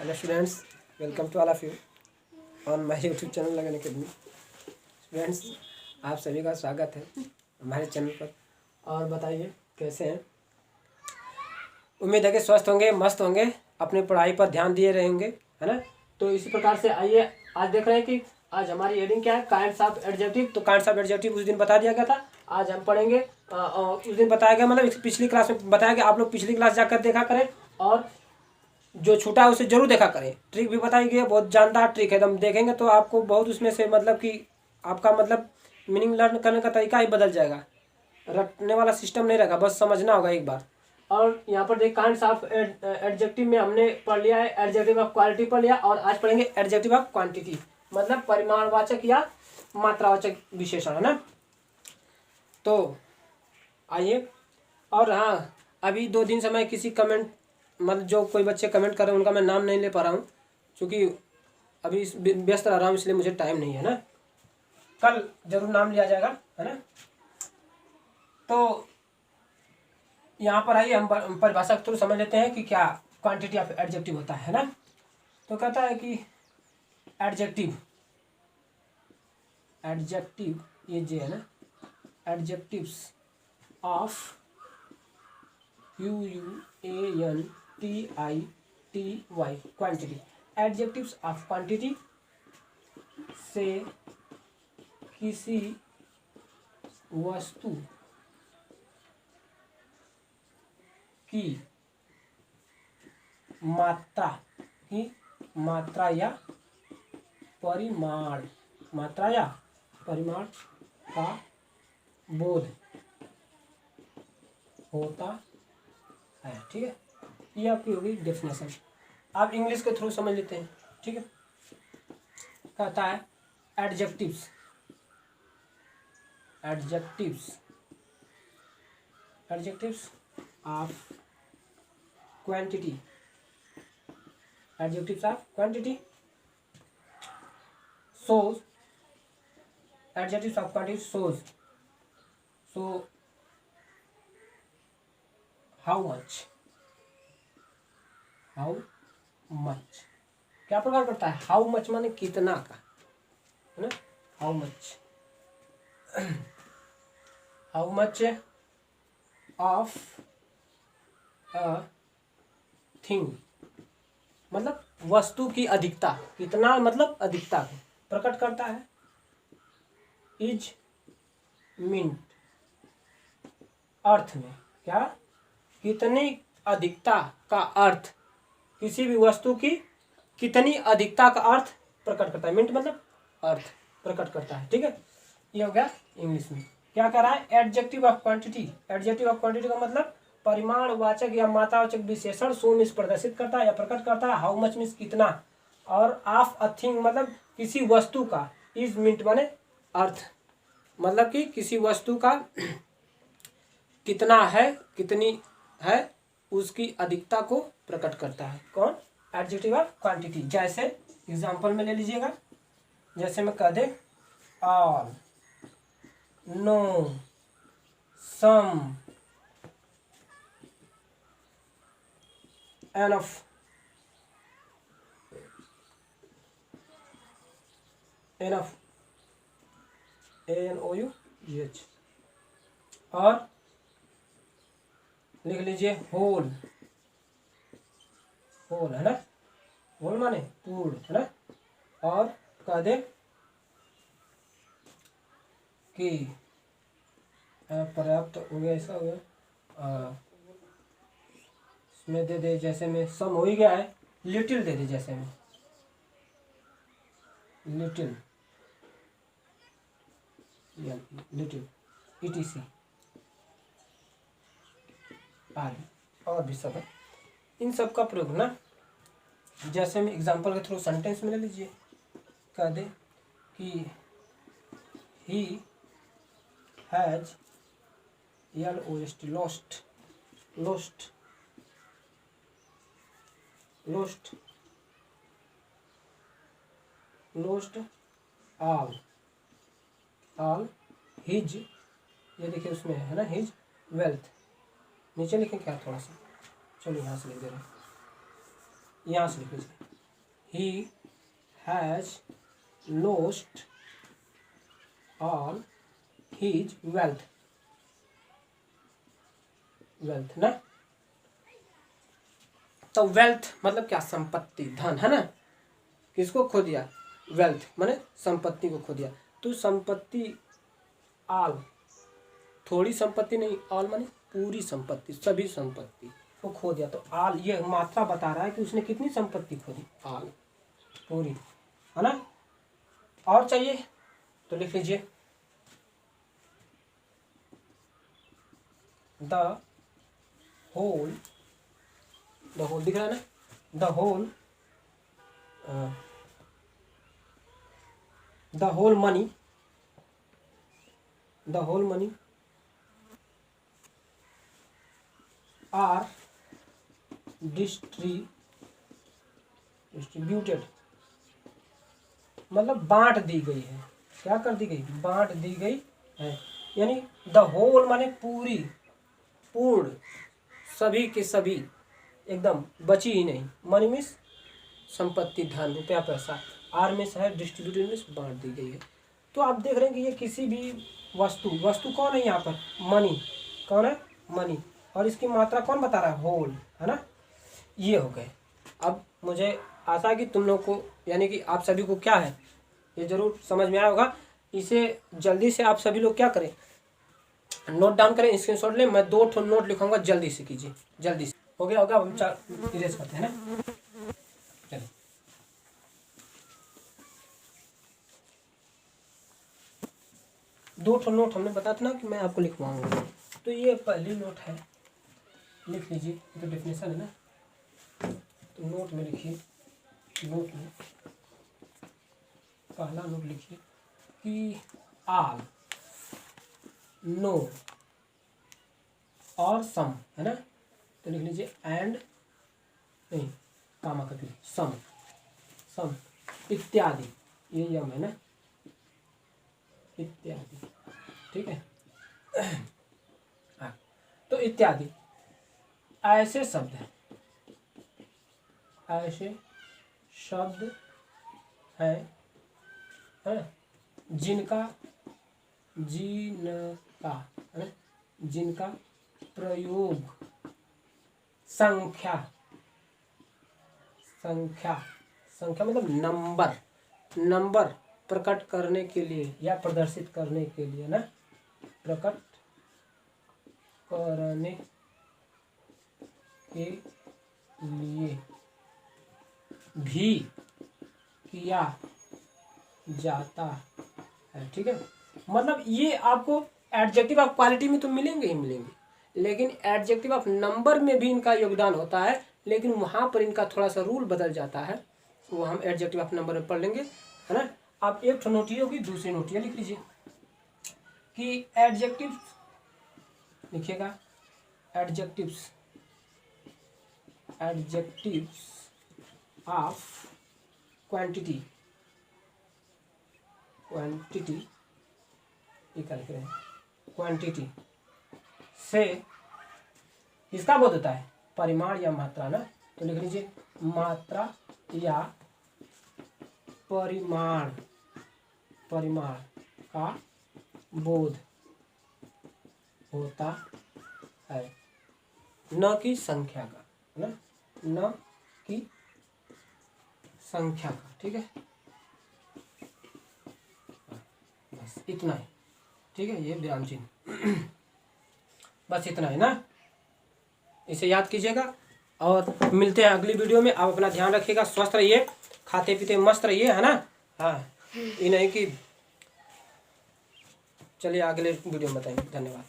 Hello students, welcome to all of you on my YouTube channel Lagan academy. Students, आप सभी का स्वागत है हमारे चैनल पर। और बताइए कैसे हैं। उम्मीद है कि स्वस्थ होंगे, मस्त होंगे, अपनी पढ़ाई पर ध्यान दिए रहेंगे, है ना। तो इसी प्रकार से आइए, आज देख रहे हैं कि आज हमारी हेडिंग क्या है, काइंड्स ऑफ एडजेक्टिव। तो काइंड्स ऑफ एडजेक्टिव उस दिन बता दिया गया था, आज हम पढ़ेंगे। उस दिन बताया गया, मतलब पिछली क्लास में बताया गया। आप लोग पिछली क्लास जाकर देखा करें और जो छूटा है उसे जरूर देखा करें। ट्रिक भी बताई गई है, बहुत जानदार ट्रिक है, एकदम देखेंगे तो आपको बहुत उसमें से मतलब कि आपका मतलब मीनिंग लर्न करने का तरीका ही बदल जाएगा। रटने वाला सिस्टम नहीं रहेगा, बस समझना होगा एक बार। और यहाँ पर देख, काइंड्स ऑफ एडजेक्टिव में हमने पढ़ लिया है एडजेक्टिव ऑफ क्वालिटी पढ़ लिया, और आज पढ़ेंगे एडजेक्टिव ऑफ क्वांटिटी, मतलब परिमाणवाचक या मात्रावाचक विशेषण, है ना। तो आइए। और हाँ, अभी 2 दिन से मैं किसी कमेंट मतलब जो कोई बच्चे कमेंट कर रहे हैं उनका मैं नाम नहीं ले पा रहा हूँ, क्योंकि अभी व्यस्त रह रहा हूँ, इसलिए मुझे टाइम नहीं है ना। कल जरूर नाम लिया जाएगा, है ना। तो यहाँ पर आइए, हम परिभाषा के थ्रू समझ लेते हैं कि क्या क्वांटिटी ऑफ एडजेक्टिव होता है ना। तो कहता है कि एडजेक्टिव ये जे है ना, adjectives of QUANTITY quantity. Adjectives of quantity से किसी वस्तु की मात्रा या परिमाण का बोध होता है। ठीक है, ये आपकी होगी डेफिनेशन। आप इंग्लिश के थ्रू समझ लेते हैं, ठीक है। कहता है adjectives of quantity shows how much क्या प्रकार करता है। हाउ मच माने कितना का, है ना। How much of a thing, मतलब वस्तु की अधिकता। कितना मतलब अधिकता को प्रकट करता है। इज मीन्ट, अर्थ में क्या, कितनी अधिकता का अर्थ, किसी भी वस्तु की कितनी अधिकता का अर्थ प्रकट करता है। मिंट मतलब अर्थ प्रकट करता है, ठीक है। ये हो गया इंग्लिश में। क्या कर रहा है, एडजेक्टिव ऑफ क्वांटिटी का मतलब परिमाणवाचक या मात्रावाचक विशेषण शो मीन्स प्रदर्शित करता है या प्रकट करता है। हाउ मच मीन्स कितना, और ऑफ अ थिंग मतलब किसी वस्तु का। इज मीन्ट माने अर्थ, मतलब कि किसी वस्तु का कितना है, कितनी है, उसकी अधिकता को प्रकट करता है। कौन, एडजेक्टिव ऑफ क्वांटिटी। जैसे एग्जांपल में ले लीजिएगा, जैसे मैं कह दे all, no, some, enough, ANOUGH, और लिख लीजिए होल, है ना। होल माने पूर्ण, है ना। और कह दे कि पर्याप्त हो गया, ऐसा हो गया। इसमें दे दे, जैसे में सम हो ही गया है, लिटिल दे दे, जैसे में लिटिल ETC आदि और भी सब है। इन सब का प्रयोग ना, जैसे में एग्जांपल के थ्रू सेंटेंस में ले लीजिए। कह दे कि he has lost all his, ये देखिए उसमें है ना, his wealth। नीचे लिखें क्या, थोड़ा सा, चलो यहाँ से लिख दे रहे हैं, यहाँ से लिख लीजिए। he has lost all his wealth ना। तो वेल्थ मतलब क्या, संपत्ति, धन, है ना। किसको खो दिया, वेल्थ माने संपत्ति को खो दिया। तो संपत्ति ऑल, थोड़ी संपत्ति नहीं, ऑल माने पूरी संपत्ति, सभी संपत्ति को खो दिया। तो ऑल ये मात्रा बता रहा है कि उसने कितनी संपत्ति खो दी, ऑल, पूरी, है ना। और चाहिए तो लिख लीजिए, द होल दिख रहा है ना, the whole money are distributed, मतलब बांट दी गई है। क्या कर दी गई, बांट दी गई है। यानी द होल माने पूरी, पूर्ण, सभी के सभी, एकदम बची ही नहीं। मनी मीन्स संपत्ति, धन, रुपया, पैसा। आर में है डिस्ट्रीब्यूटेड मीन्स बांट दी गई है। तो आप देख रहे हैं कि ये किसी भी वस्तु कौन है यहाँ पर, मनी, कौन है, मनी, और इसकी मात्रा कौन बता रहा है, होल, है ना। ये हो गए। अब मुझे आशा है कि तुम लोग को, यानी कि आप सभी को क्या है, ये जरूर समझ में आया होगा। इसे जल्दी से आप सभी लोग क्या करें, नोट डाउन करें, स्क्रीनशॉट लें। मैं 2 नोट लिखूंगा, जल्दी से कीजिए, जल्दी से। हो गया अब हम इरेज करते हैं ना। चलिए, दो नोट हमने बताया था ना कि मैं आपको लिखवाऊंगा। तो ये पहली नोट है, लिख लीजिए, तो डेफिनेशन है ना। तो नोट में लिखिए, नोट में पहला नोट लिखिए कि ऑल, नो और सम, है ना। तो लिख लीजिए एंड, नहीं कामा कर दीजिए, सम इत्यादि, ये यम है ना, इत्यादि, ठीक है। तो इत्यादि ऐसे शब्द हैं, ऐसे शब्द हैं, जिनका है ना, जिनका प्रयोग संख्या मतलब नंबर प्रकट करने के लिए या प्रदर्शित करने के लिए ना, प्रकट करने के लिए भी किया जाता है, ठीक है। मतलब ये आपको एडजेक्टिव ऑफ क्वालिटी में तो मिलेंगे ही मिलेंगे, लेकिन एडजेक्टिव ऑफ नंबर में भी इनका योगदान होता है, लेकिन वहाँ पर इनका थोड़ा सा रूल बदल जाता है। वो हम एडजेक्टिव ऑफ नंबर में पढ़ लेंगे, है ना। आप एक नोटिया होगी, दूसरी नोटिया लिख लीजिए कि एडजेक्टिव्स लिखिएगा, एडजेक्टिव्स ऑफ क्वांटिटी निकाल के, क्वांटिटी से किसका बोध होता है, परिमाण या मात्रा ना। तो लिख लीजिए मात्रा या परिमाण का बोध होता है, न कि संख्या का, है ना, न कि संख्या का, ठीक है। बस इतना ही, ठीक है। ये विराम चिन्ह बस इतना है ना, इसे याद कीजिएगा। और मिलते हैं अगली वीडियो में। आप अपना ध्यान रखिएगा, स्वस्थ रहिए, खाते पीते मस्त रहिए, है ना। हाँ, ये नहीं कि चलिए अगले वीडियो में बताएंगे। धन्यवाद।